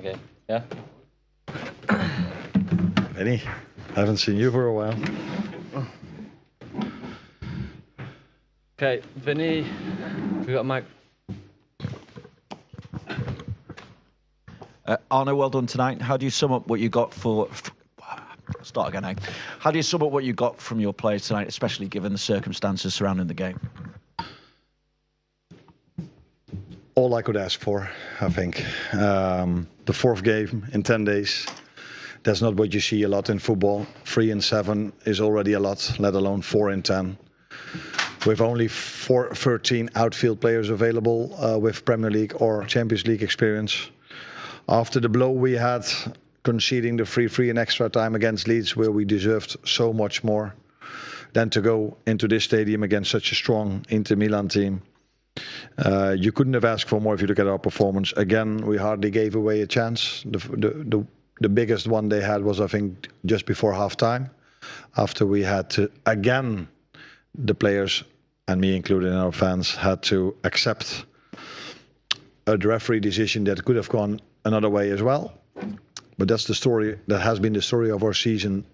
Okay. Yeah. Vinny, haven't seen you for a while. Okay, Vinny, we got a mic. Arne, well done tonight. How do you sum up what you got Start again, eh? How do you sum up what you got from your players tonight, especially given the circumstances surrounding the game? All I could ask for, I think. The fourth game in 10 days. That's not what you see a lot in football. 3 in 7 is already a lot, let alone 4 in 10. With only 13 outfield players available with Premier League or Champions League experience. After the blow we had, conceding the 3-3 in extra time against Leeds, where we deserved so much more than to go into this stadium against such a strong Inter Milan team. You couldn't have asked for more if you look at our performance. Again, we hardly gave away a chance. The biggest one they had was, I think, just before half-time, after we had to, again, the players, and me included, and our fans, had to accept a referee decision that could have gone another way as well. But that's the story, that has been the story of our season,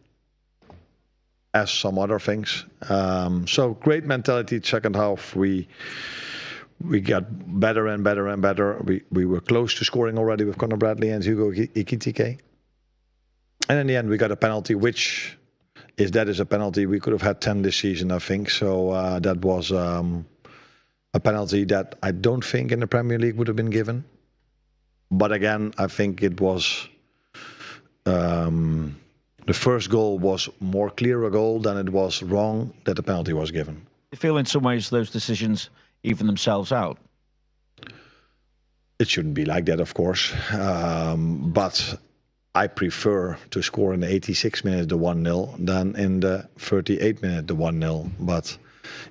as some other things. So great mentality. Second half, we got better and better and better. We were close to scoring already with Conor Bradley and Hugo Ekitike. And in the end, we got a penalty, which is a penalty. We could have had 10 this season, I think. So that was a penalty that I don't think in the Premier League would have been given. But again, I think it was... the first goal was more clear a goal than it was wrong that the penalty was given. You feel in some ways those decisions even themselves out? It shouldn't be like that, of course. But I prefer to score in the 86th minute the 1-0 than in the 38th minute the 1-0. But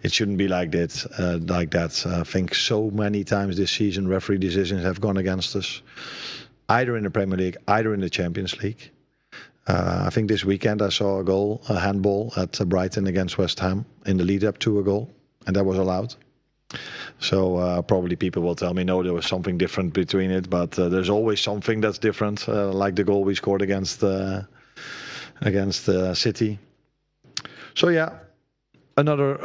it shouldn't be like that. I think so many times this season referee decisions have gone against us, either in the Premier League, either in the Champions League. I think this weekend I saw a handball at Brighton against West Ham in the lead up to a goal, and that was allowed. So probably people will tell me, no, there was something different between it, but there's always something that's different, like the goal we scored against City. So yeah, another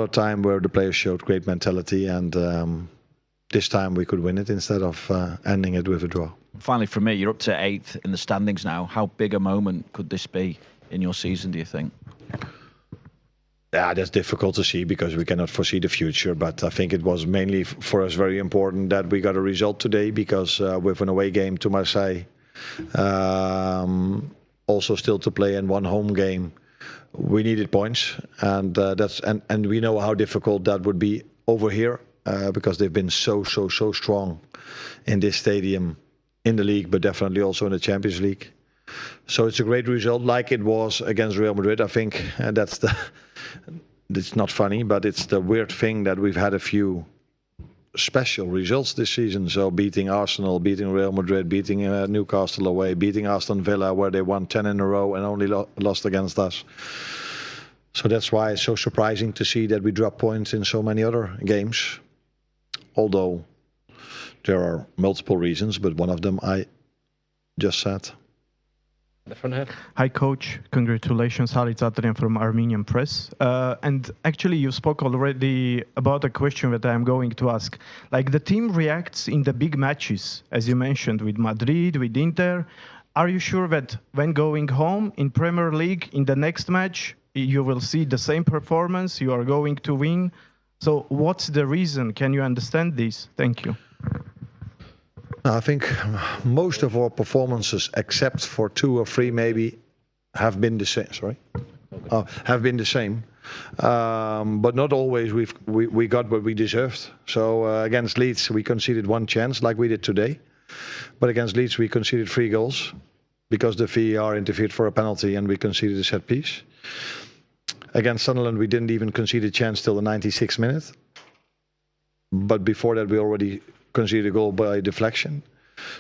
time where the players showed great mentality, and this time we could win it instead of ending it with a draw. Finally, for me, you're up to 8th in the standings now. How big a moment could this be in your season, do you think? Yeah, that's difficult to see because we cannot foresee the future. But I think it was mainly for us very important that we got a result today, because with an away game to Marseille, also still to play in one home game, we needed points, and and we know how difficult that would be over here because they've been so strong in this stadium, in the league, but definitely also in the Champions League. So it's a great result, like it was against Real Madrid. I think it's not funny, but it's the weird thing that we've had a few special results this season. So beating Arsenal, beating Real Madrid, beating Newcastle away, beating Aston Villa, where they won 10 in a row and only lost against us. So that's why it's so surprising to see that we drop points in so many other games. Although there are multiple reasons, but one of them I just said. The front here. Hi, Coach. Congratulations. Halit Adrian from Armenian Press. And actually, you spoke already about a question that I'm going to ask. Like, the team reacts in the big matches, as you mentioned, with Madrid, with Inter. Are you sure that when going home in Premier League, in the next match, you will see the same performance, you are going to win? So what's the reason? Can you understand this? Thank you. I think most of our performances, except for 2 or 3 maybe, have been the same. Have been the same. But not always we got what we deserved. So against Leeds, we conceded 1 chance, like we did today. But against Leeds, we conceded 3 goals because the VAR interfered for a penalty and we conceded a set piece. Against Sunderland, we didn't even concede a chance till the 96th minute. But before that, we already conceded a goal by deflection.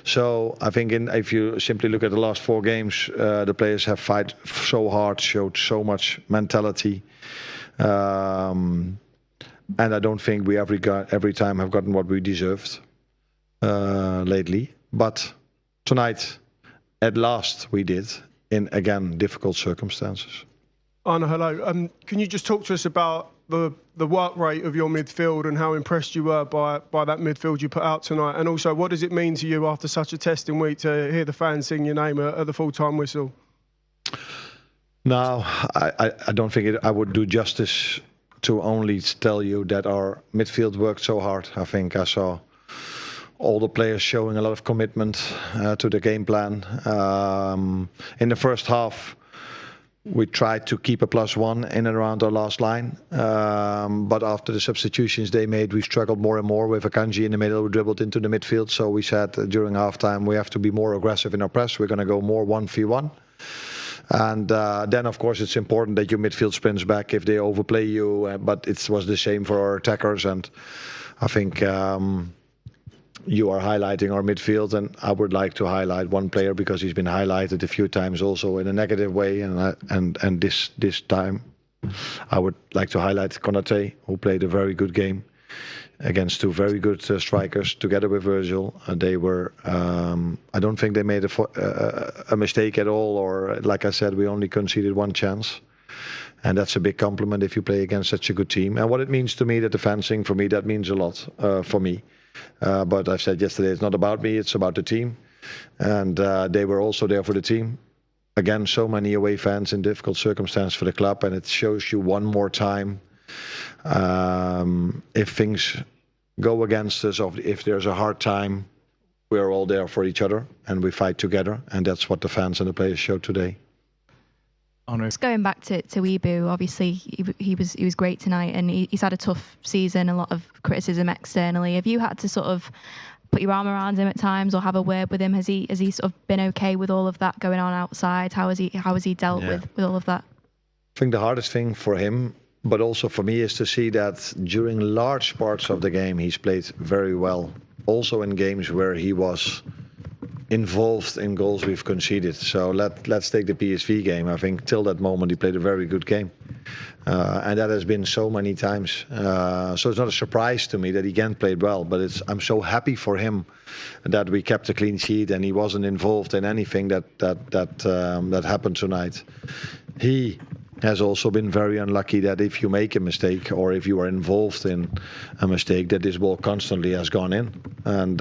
So I think if you simply look at the last 4 games, the players have fight so hard, showed so much mentality. And I don't think we every time have gotten what we deserved lately. But tonight, at last, we did, in, again, difficult circumstances. Arne, hello. Can you just talk to us about the work rate of your midfield and how impressed you were by that midfield you put out tonight? And also, what does it mean to you after such a testing week to hear the fans sing your name at the full-time whistle? No, I don't think I would do justice to only tell you that our midfield worked so hard. I think I saw all the players showing a lot of commitment to the game plan. In the first half, we tried to keep a +1 in and around our last line. But after the substitutions they made, we struggled more and more with Akanji in the middle, who dribbled into the midfield. So we said during halftime, we have to be more aggressive in our press. We're going to go more 1v1. And then, of course, it's important that your midfield sprints back if they overplay you. But it was the same for our attackers. And I think you are highlighting our midfield. And I would like to highlight one player because he's been highlighted a few times also in a negative way. And this time, I would like to highlight Konate, who played a very good game against two very good strikers together with Virgil. They were, I don't think they made a mistake at all, or like I said, we only conceded one chance. And that's a big compliment if you play against such a good team. And what it means to me, that the fans sing for me, that means a lot for me. But I've said yesterday, it's not about me, it's about the team. And they were also there for the team. Again, so many away fans in difficult circumstances for the club. And it shows you one more time, if things go against us, or if there's a hard time, we're all there for each other and we fight together. And that's what the fans and the players showed today. Just going back to Ibu, obviously he was great tonight, and he's had a tough season, a lot of criticism externally. Have you had to sort of put your arm around him at times or have a word with him? Has he sort of been okay with all of that going on outside? How has he dealt with all of that? I think the hardest thing for him, but also for me, is to see that during large parts of the game he's played very well. Also in games where he was involved in goals we've conceded. So let's take the PSV game. I think till that moment he played a very good game. And that has been so many times. So it's not a surprise to me that he again played well, but I'm so happy for him that we kept a clean sheet and he wasn't involved in anything that happened tonight. He has also been very unlucky that if you make a mistake or if you are involved in a mistake, that this ball constantly has gone in. And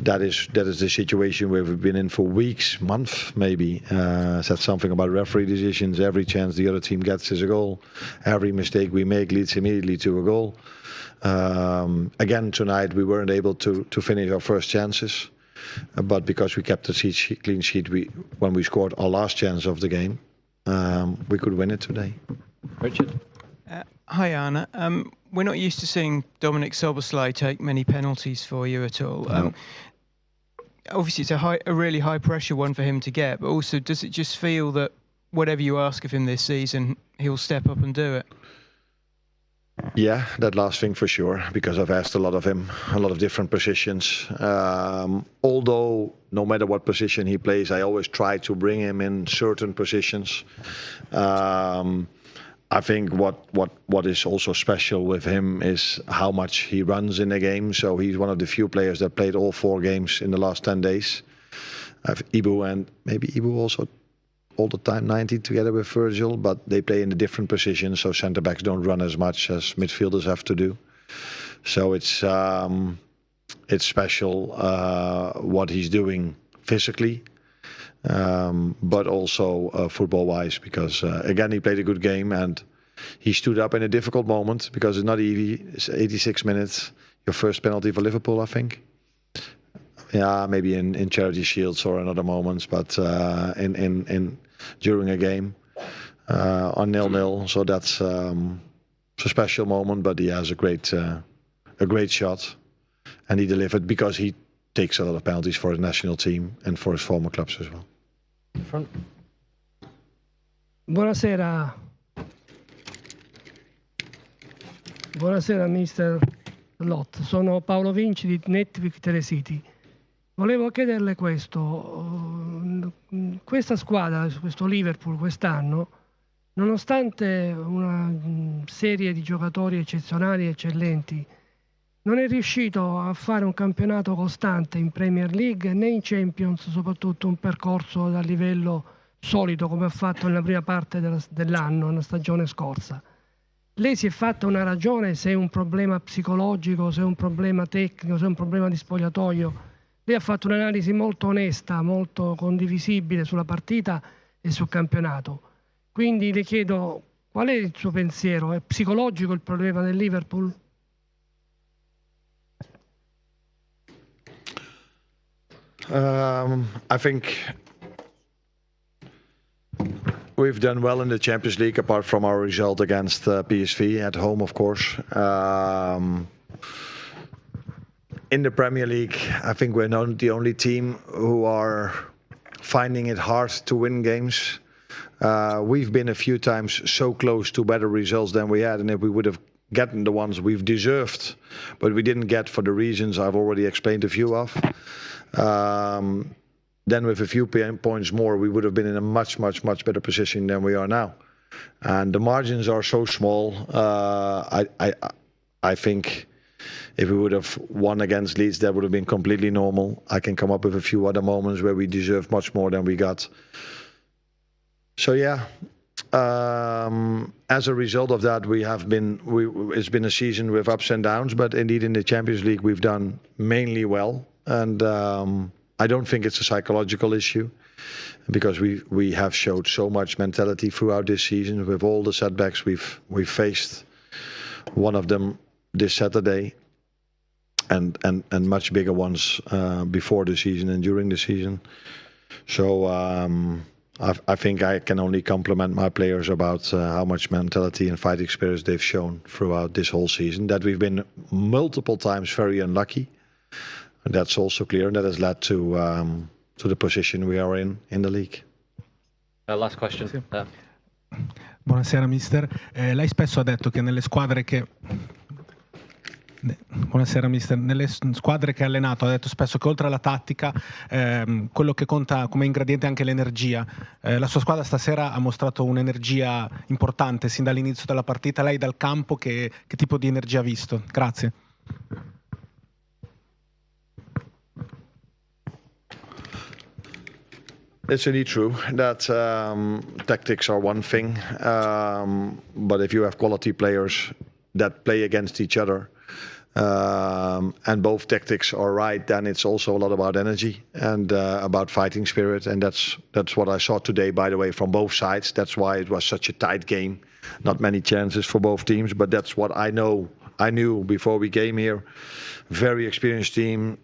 that is the situation where we've been in for weeks, months maybe. Said something about referee decisions. Every chance the other team gets is a goal. Every mistake we make leads immediately to a goal. Again tonight we weren't able to finish our first chances, but because we kept the clean sheet, when we scored our last chance of the game, we could win it today. Richard? Hi, Arne. We're not used to seeing Dominic Szoboszlai take many penalties for you at all. No. Obviously, it's a really high-pressure one for him to get, but also, does it just feel that whatever you ask of him this season, he'll step up and do it? Yeah, that last thing for sure, because I've asked a lot of him, a lot of different positions. Although, no matter what position he plays, I always try to bring him in certain positions. I think what is also special with him is how much he runs in the game. So he's one of the few players that played all 4 games in the last 10 days. I have Ibu and maybe Ibu also all the time 90 together with Virgil, but they play in a different position. So centre backs don't run as much as midfielders have to do. So it's special what he's doing physically. But also football-wise, because again he played a good game and he stood up in a difficult moment because it's not easy. It's 86 minutes. Your first penalty for Liverpool, I think. Yeah, maybe in Charity Shields or in other moments, but in during a game on 0-0. So that's a special moment. But he has a great shot, and he delivered because he takes a lot of penalties for his national team and for his former clubs as well. Front. Buonasera. Buonasera Mr. Lot, sono Paolo Vinci di Network Telesiti. Volevo chiederle questo, questa squadra, questo Liverpool quest'anno, nonostante una serie di giocatori eccezionali e eccellenti, non è riuscito a fare un campionato costante in Premier League né in Champions, soprattutto un percorso da livello solido come ha fatto nella prima parte dell'anno, nella stagione scorsa. Lei si è fatta una ragione se è un problema psicologico, se è un problema tecnico, se è un problema di spogliatoio. Lei ha fatto un'analisi molto onesta, molto condivisibile sulla partita e sul campionato. Quindi le chiedo qual è il suo pensiero? È psicologico il problema del Liverpool? I think we've done well in the Champions League, apart from our result against PSV at home, of course. In the Premier League, I think we're not the only team who are finding it hard to win games. We've been a few times so close to better results than we had, and if we would have gotten the ones we've deserved, but we didn't get for the reasons I've already explained a few of, then with a few points more, we would have been in a much better position than we are now. And the margins are so small. I think if we would have won against Leeds, that would have been completely normal. I can come up with a few other moments where we deserved much more than we got. So yeah, as a result of that, it's been a season with ups and downs, but indeed in the Champions League we've done mainly well, and I don't think it's a psychological issue, because we have showed so much mentality throughout this season with all the setbacks we've faced. One of them this Saturday, and much bigger ones before the season and during the season. So I think I can only compliment my players about how much mentality and fighting spirit they've shown throughout this whole season. That we've been multiple times very unlucky. And that's also clear, and that has led to the position we are in the league. Last question. Sì. Buonasera mister. Lei spesso ha detto che nelle squadre che Buonasera mister, nelle squadre che ha allenato ha detto spesso che oltre alla tattica quello che conta come ingrediente è anche l'energia. La sua squadra stasera ha mostrato un'energia importante sin dall'inizio della partita. Lei dal campo che tipo di energia ha visto? Grazie. It's indeed true that tactics are one thing, but if you have quality players that play against each other, and both tactics are right, then it's also a lot about energy and about fighting spirit, and that's what I saw today, by the way, from both sides. That's why it was such a tight game, not many chances for both teams, but that's what I knew before we came here. Very experienced team,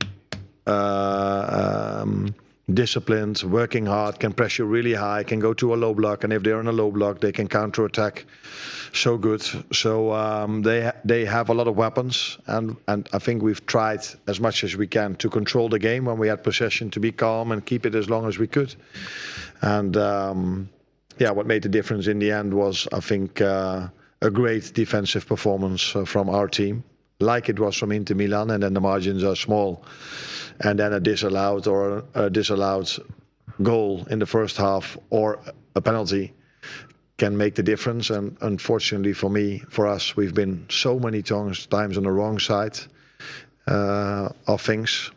disciplined, working hard, can pressure really high, can go to a low block, and if they're in a low block, they can counter-attack so good. So they have a lot of weapons, and I think we've tried as much as we can to control the game when we had possession, to be calm and keep it as long as we could. And what made the difference in the end was, I think, a great defensive performance from our team, like it was from Inter Milan, and then the margins are small. And then a disallowed goal in the first half or a penalty can make the difference. And unfortunately for us, we've been so many times on the wrong side of things.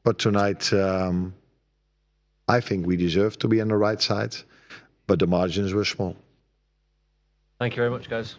But tonight, I think we deserve to be on the right side, but the margins were small. Thank you very much, guys.